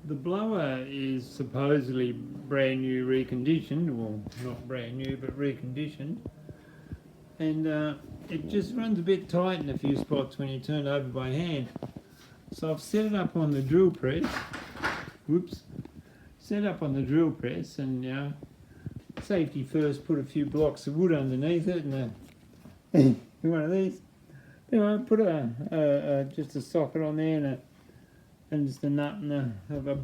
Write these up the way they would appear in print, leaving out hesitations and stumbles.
The blower is supposedly brand new reconditioned, well not brand new but reconditioned, and it just runs a bit tight in a few spots when you turn it over by hand. So I've set it up on the drill press, set up on the drill press, and safety first, put a few blocks of wood underneath it and one of these. Put just a socket on there and just a nut and a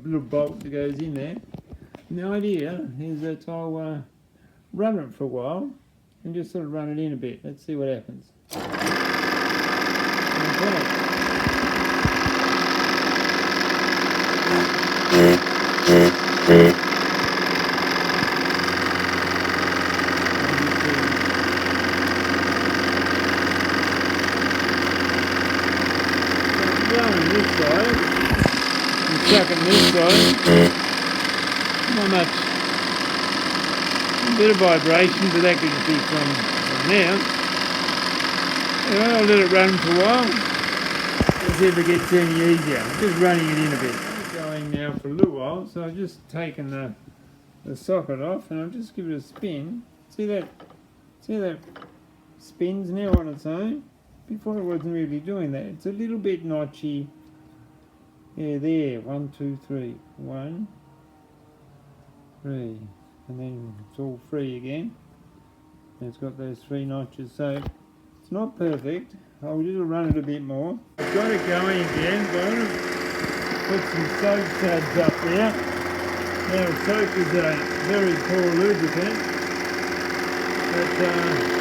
little bolt that goes in there. And the idea is that I'll run it for a while and just sort of run it in a bit. Let's see what happens. This side, and chucking this side, not much, a bit of vibration, but that could just be from there. Anyway, I'll let it run for a while, let's see if it gets any easier. I'm just running it in a bit. It's going now for a little while, so I've just taken the socket off and I'll just give it a spin. See that spins now on its own? Before it wasn't really doing that. It's a little bit notchy. Yeah, there. 1, 2, 3. 1, 3. And then it's all 3 again. And it's got those 3 notches. So it's not perfect. I'll just run it a bit more. I've got it going again, but I'm going to put some soap suds up there. Now soap is a very poor lubricant. But there's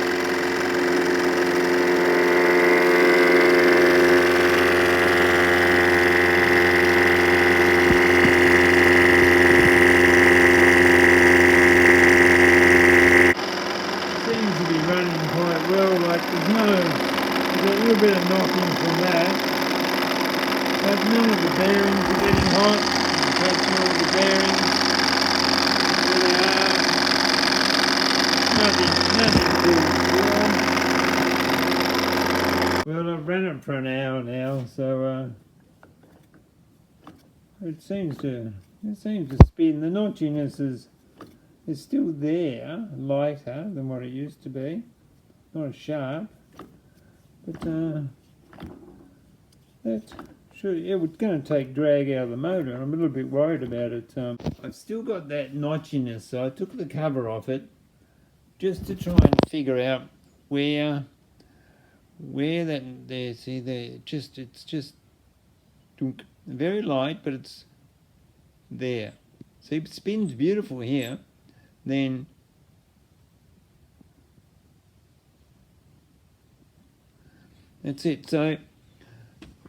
a little bit of knocking from that, but none of the bearings are getting hot. Touch none of the bearings. Nothing too warm. Well, I've ran it for an hour now, so it seems to spin. The notchiness is still there, lighter than what it used to be. Not as sharp, but it's going to take drag out of the motor, and I'm a little bit worried about it. I've still got that notchiness, so I took the cover off it just to try and figure out where that there. See there, it's just very light, but it's there. See, it spins beautiful here. Then that's it. So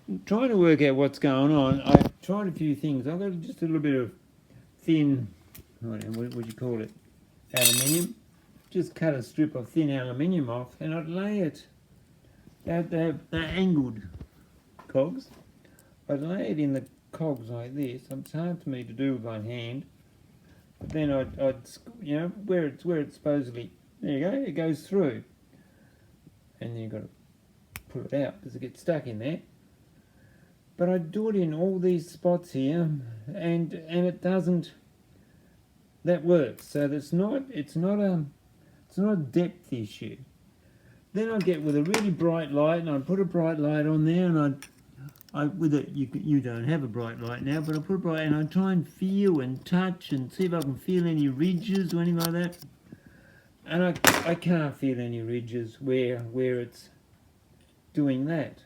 I'm trying to work out what's going on. I've tried a few things. I've got just a little bit of thin, what would you call it, aluminium. Just cut a strip of thin aluminium off and I'd lay it, they're angled cogs. I'd lay it in the cogs like this. It's hard for me to do with one hand. But then I'd where it's supposedly, there you go, it goes through. And then you've got to pull it out because it gets stuck in there. But I do it in all these spots here, and it doesn't. That works. So it's not a depth issue. Then I get with a really bright light, and I put a bright light on there, and you don't have a bright light now, but I put a bright, and I try and feel and touch and see if I can feel any ridges or anything like that. And I can't feel any ridges where it's doing that.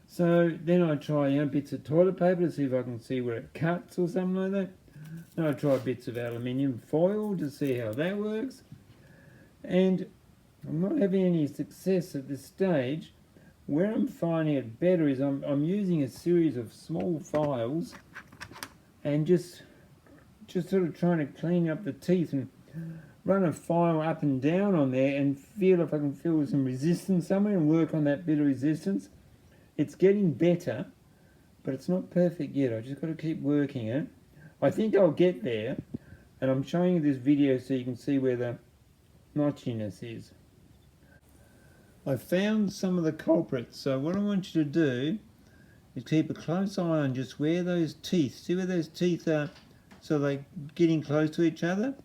So then I try bits of toilet paper to see if I can see where it cuts or something like that. Then I try bits of aluminium foil to see how that works. And I'm not having any success at this stage. Where I'm finding it better is I'm using a series of small files and just sort of trying to clean up the teeth and run a file up and down on there and feel if I can feel some resistance somewhere and work on that bit of resistance. It's getting better, but it's not perfect yet. I've just got to keep working it. I think I'll get there, and I'm showing you this video so you can see where the notchiness is. I found some of the culprits, so what I want you to do is keep a close eye on just where those teeth, see where those teeth are, so they're getting close to each other.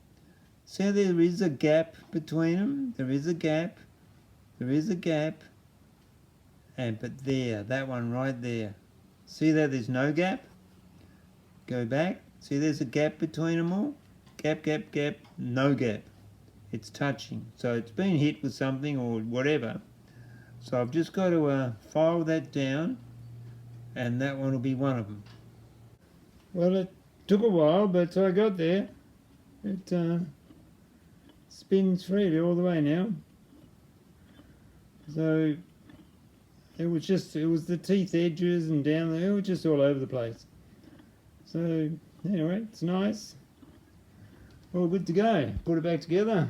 See how there is a gap between them? There is a gap. There is a gap. But there, that one right there. See that there's no gap? Go back. See there's a gap between them all? Gap, gap, gap, no gap. It's touching. So it's been hit with something or whatever. So I've just got to file that down, and that one will be one of them. Well, it took a while, but I got there. It spins freely all the way now. So it was the teeth edges and down there, it was just all over the place. So anyway, it's nice. All good to go. Put it back together.